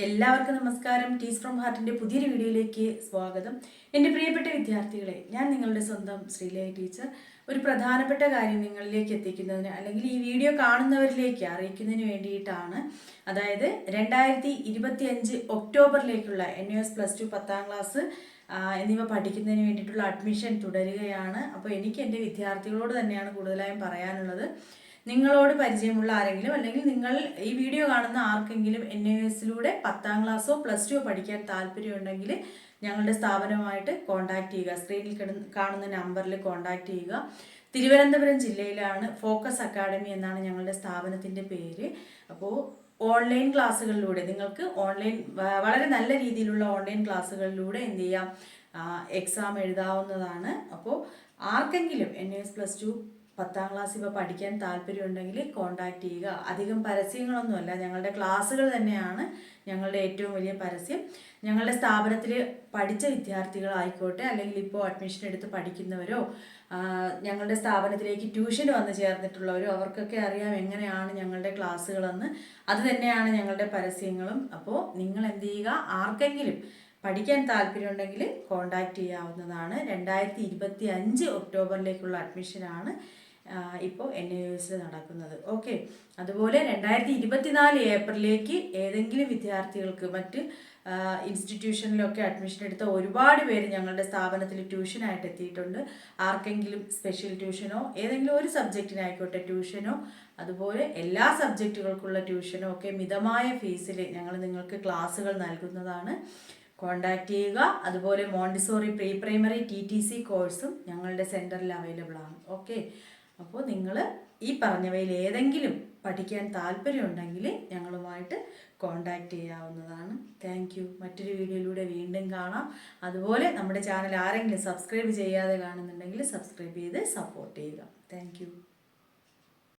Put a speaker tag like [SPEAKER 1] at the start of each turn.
[SPEAKER 1] എല്ലാവർക്കും നമസ്കാരം. ടീസ് ഫ്രം ഹാർട്ടിൻ്റെ പുതിയൊരു വീഡിയോയിലേക്ക് സ്വാഗതം. എൻ്റെ പ്രിയപ്പെട്ട വിദ്യാർത്ഥികളെ, ഞാൻ നിങ്ങളുടെ സ്വന്തം ശ്രീലയ ടീച്ചർ. ഒരു പ്രധാനപ്പെട്ട കാര്യം നിങ്ങളിലേക്ക് എത്തിക്കുന്നതിന് അല്ലെങ്കിൽ ഈ വീഡിയോ കാണുന്നവരിലേക്ക് അറിയിക്കുന്നതിന് വേണ്ടിയിട്ടാണ്. അതായത് 2025 ഒക്ടോബറിലേക്കുള്ള NUS +2 10ാം ക്ലാസ് എന്നിവ പഠിക്കുന്നതിന് വേണ്ടിയിട്ടുള്ള അഡ്മിഷൻ തുടരുകയാണ്. അപ്പോൾ എനിക്ക് എൻ്റെ വിദ്യാർത്ഥികളോട് തന്നെയാണ് കൂടുതലായും പറയാനുള്ളത്. നിങ്ങളോട് പരിചയമുള്ള ആരെങ്കിലും അല്ലെങ്കിൽ നിങ്ങൾ ഈ വീഡിയോ കാണുന്ന ആർക്കെങ്കിലും NUSലൂടെ 10ാം ക്ലാസ്സോ +2 പഠിക്കാൻ താല്പര്യമുണ്ടെങ്കിൽ ഞങ്ങളുടെ സ്ഥാപനവുമായിട്ട് കോൺടാക്റ്റ് ചെയ്യുക. സ്ക്രീനിൽ കാണുന്ന നമ്പറിൽ കോൺടാക്റ്റ് ചെയ്യുക. തിരുവനന്തപുരം ജില്ലയിലാണ്. ഫോക്കസ് അക്കാഡമി എന്നാണ് ഞങ്ങളുടെ സ്ഥാപനത്തിൻ്റെ പേര്. അപ്പോൾ ഓൺലൈൻ ക്ലാസ്സുകളിലൂടെ നിങ്ങൾക്ക് വളരെ നല്ല രീതിയിലുള്ള ഓൺലൈൻ ക്ലാസ്സുകളിലൂടെ എന്ത് ചെയ്യാം, എക്സാം എഴുതാവുന്നതാണ്. അപ്പോൾ ആർക്കെങ്കിലും NUS +2 10ാം ക്ലാസ് ഇപ്പോൾ പഠിക്കാൻ താല്പര്യമുണ്ടെങ്കിൽ കോൺടാക്റ്റ് ചെയ്യുക. അധികം പരസ്യങ്ങളൊന്നുമല്ല, ഞങ്ങളുടെ ക്ലാസ്സുകൾ തന്നെയാണ് ഞങ്ങളുടെ ഏറ്റവും വലിയ പരസ്യം. ഞങ്ങളുടെ സ്ഥാപനത്തിൽ പഠിച്ച വിദ്യാർത്ഥികളായിക്കോട്ടെ, അല്ലെങ്കിൽ ഇപ്പോൾ അഡ്മിഷൻ എടുത്ത് പഠിക്കുന്നവരോ ഞങ്ങളുടെ സ്ഥാപനത്തിലേക്ക് ട്യൂഷന് വന്ന് ചേർന്നിട്ടുള്ളവരോ അവർക്കൊക്കെ അറിയാം എങ്ങനെയാണ് ഞങ്ങളുടെ ക്ലാസ്സുകളെന്ന്. അത് തന്നെയാണ് ഞങ്ങളുടെ പരസ്യങ്ങളും. അപ്പോൾ നിങ്ങൾ എന്ത് ചെയ്യുക, ആർക്കെങ്കിലും പഠിക്കാൻ താല്പര്യമുണ്ടെങ്കിൽ കോൺടാക്റ്റ് ചെയ്യാവുന്നതാണ്. 2025 ഒക്ടോബറിലേക്കുള്ള അഡ്മിഷനാണ് ഇപ്പോൾ NUSൽ നടക്കുന്നത്. ഓക്കെ. അതുപോലെ 2024 ഏപ്രിലേക്ക് ഏതെങ്കിലും വിദ്യാർത്ഥികൾക്ക് മറ്റ് ഇൻസ്റ്റിറ്റ്യൂഷനിലൊക്കെ അഡ്മിഷൻ എടുത്ത ഒരുപാട് പേര് ഞങ്ങളുടെ സ്ഥാപനത്തിൽ ട്യൂഷനായിട്ട് എത്തിയിട്ടുണ്ട്. ആർക്കെങ്കിലും സ്പെഷ്യൽ ട്യൂഷനോ ഏതെങ്കിലും ഒരു സബ്ജക്റ്റിനായിക്കോട്ടെ ട്യൂഷനോ അതുപോലെ എല്ലാ സബ്ജക്റ്റുകൾക്കുള്ള ട്യൂഷനോ ഒക്കെ മിതമായ ഫീസിൽ ഞങ്ങൾ നിങ്ങൾക്ക് ക്ലാസ്സുകൾ നൽകുന്നതാണ്. കോൺടാക്റ്റ് ചെയ്യുക. അതുപോലെ മോണ്ടിസോറി പ്രീ പ്രൈമറി TTC കോഴ്സും ഞങ്ങളുടെ സെൻറ്ററിൽ അവൈലബിൾ ആണ്. ഓക്കെ. അപ്പോൾ നിങ്ങൾ ഈ പറഞ്ഞവയിൽ ഏതെങ്കിലും പഠിക്കാൻ താല്പര്യമുണ്ടെങ്കിൽ ഞങ്ങളുമായിട്ട് കോൺടാക്റ്റ് ചെയ്യാവുന്നതാണ്. Thank you. മറ്റൊരു വീഡിയോയിലൂടെ വീണ്ടും കാണാം. അതുപോലെ നമ്മുടെ ചാനൽ ആരെങ്കിലും സബ്സ്ക്രൈബ് ചെയ്യാതെ കാണുന്നുണ്ടെങ്കിൽ സബ്സ്ക്രൈബ് ചെയ്ത് സപ്പോർട്ട് ചെയ്യുക. Thank you.